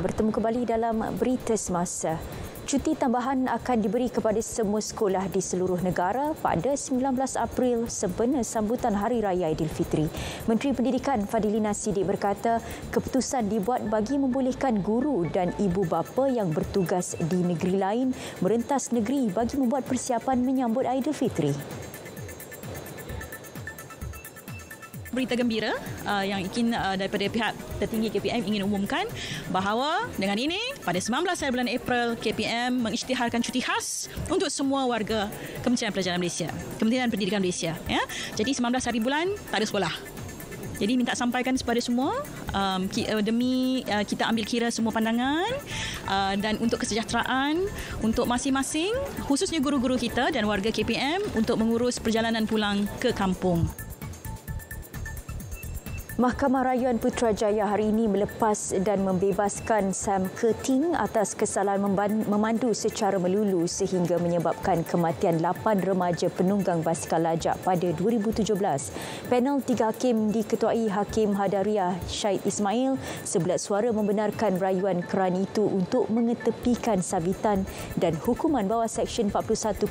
bertemu kembali dalam Berita Semasa. Cuti tambahan akan diberi kepada semua sekolah di seluruh negara pada 19 April sempena sambutan Hari Raya Aidilfitri. Menteri Pendidikan Fadilina Sidik berkata keputusan dibuat bagi membolehkan guru dan ibu bapa yang bertugas di negeri lain merentas negeri bagi membuat persiapan menyambut Aidilfitri. Berita gembira yang ingin daripada pihak tertinggi KPM ingin umumkan bahawa dengan ini pada 19 hari bulan April KPM mengisytiharkan cuti khas untuk semua warga Kementerian Pelajaran Malaysia, Kementerian Pendidikan Malaysia. Ya. Jadi 19 hari bulan tak ada sekolah. Jadi minta sampaikan kepada semua demi kita ambil kira semua pandangan dan untuk kesejahteraan untuk masing-masing khususnya guru-guru kita dan warga KPM untuk mengurus perjalanan pulang ke kampung. Mahkamah Rayuan Putrajaya hari ini melepas dan membebaskan Sam Keating atas kesalahan memandu secara melulu sehingga menyebabkan kematian 8 remaja penunggang basikal lajak pada 2017. Panel 3 hakim diketuai Hakim Hadariah Syed Ismail 11 suara membenarkan rayuan kerana itu untuk mengetepikan sabitan dan hukuman bawah Seksyen 41-1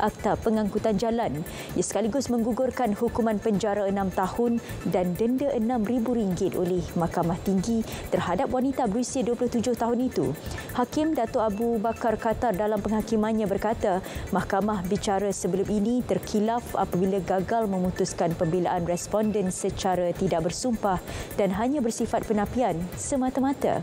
Akta Pengangkutan Jalan. Ia sekaligus menggugurkan hukuman penjara 6 tahun dan denda RM6,000 oleh Mahkamah Tinggi terhadap wanita berusia 27 tahun itu. Hakim Datuk Abu Bakar Katar dalam penghakimannya berkata, mahkamah bicara sebelum ini terkilaf apabila gagal memutuskan pembelaan responden secara tidak bersumpah dan hanya bersifat penafian semata-mata.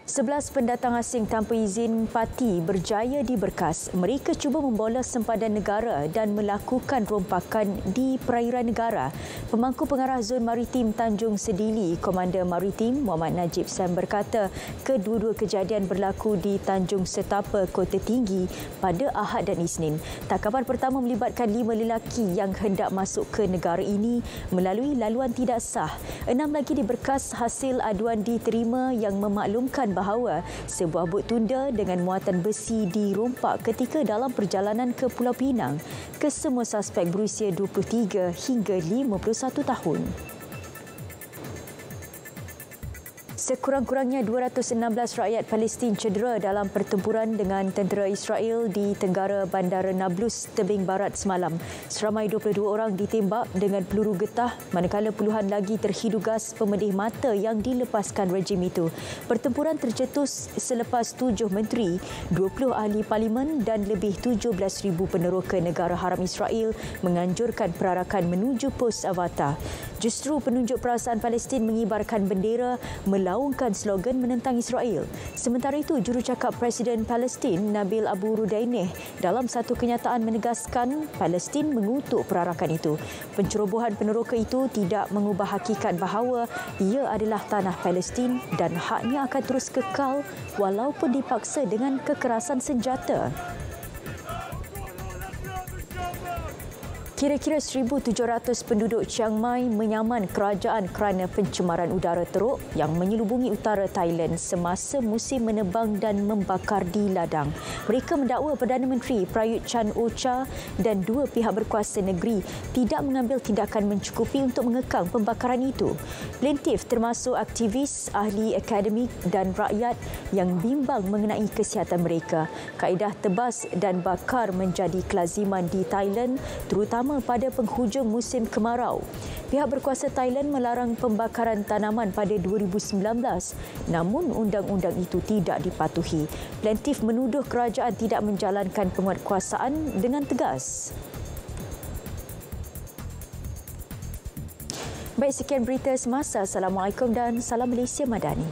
11 pendatang asing tanpa izin parti berjaya diberkas. Mereka cuba membolos sempadan negara dan melakukan rompakan di perairan negara. Pemangku pengarah Zon Maritim Tanjung Sedili, Komander Maritim Muhammad Najib Sam berkata kedua-dua kejadian berlaku di Tanjung Setapa, Kota Tinggi pada Ahad dan Isnin. Tangkapan pertama melibatkan 5 lelaki yang hendak masuk ke negara ini melalui laluan tidak sah. 6 lagi diberkas hasil aduan diterima yang memaklumkan bahawa sebuah bot tunda dengan muatan besi dirompak ketika dalam perjalanan ke Pulau Pinang. Kesemua suspek berusia 23 hingga 51 tahun. Sekurang-kurangnya 216 rakyat Palestin cedera dalam pertempuran dengan tentera Israel di tenggara Bandar Nablus, tebing barat semalam. Seramai 22 orang ditembak dengan peluru getah manakala puluhan lagi terhidu gas pemedih mata yang dilepaskan rejim itu. Pertempuran tercetus selepas 7 menteri, 20 ahli parlimen dan lebih 17,000 peneroka negara haram Israel menganjurkan perarakan menuju pos Avata. Justru penunjuk perasaan Palestin mengibarkan bendera melaungkan slogan menentang Israel. Sementara itu, jurucakap Presiden Palestin Nabil Abu Rudainih dalam satu kenyataan menegaskan Palestin mengutuk perarakan itu. Pencerobohan peneroka itu tidak mengubah hakikat bahawa ia adalah tanah Palestin dan haknya akan terus kekal walaupun dipaksa dengan kekerasan senjata. Kira-kira 1,700 penduduk Chiang Mai menyaman kerajaan kerana pencemaran udara teruk yang menyelubungi utara Thailand semasa musim menebang dan membakar di ladang. Mereka mendakwa Perdana Menteri Prayut Chan-o-cha dan 2 pihak berkuasa negeri tidak mengambil tindakan mencukupi untuk mengekang pembakaran itu. Plaintiff termasuk aktivis, ahli akademik dan rakyat yang bimbang mengenai kesihatan mereka. Kaedah tebas dan bakar menjadi kelaziman di Thailand terutama pada penghujung musim kemarau. Pihak berkuasa Thailand melarang pembakaran tanaman pada 2019, namun undang-undang itu tidak dipatuhi. Plaintiff menuduh kerajaan tidak menjalankan penguatkuasaan dengan tegas. Baik, sekian berita semasa. Assalamualaikum dan salam Malaysia Madani.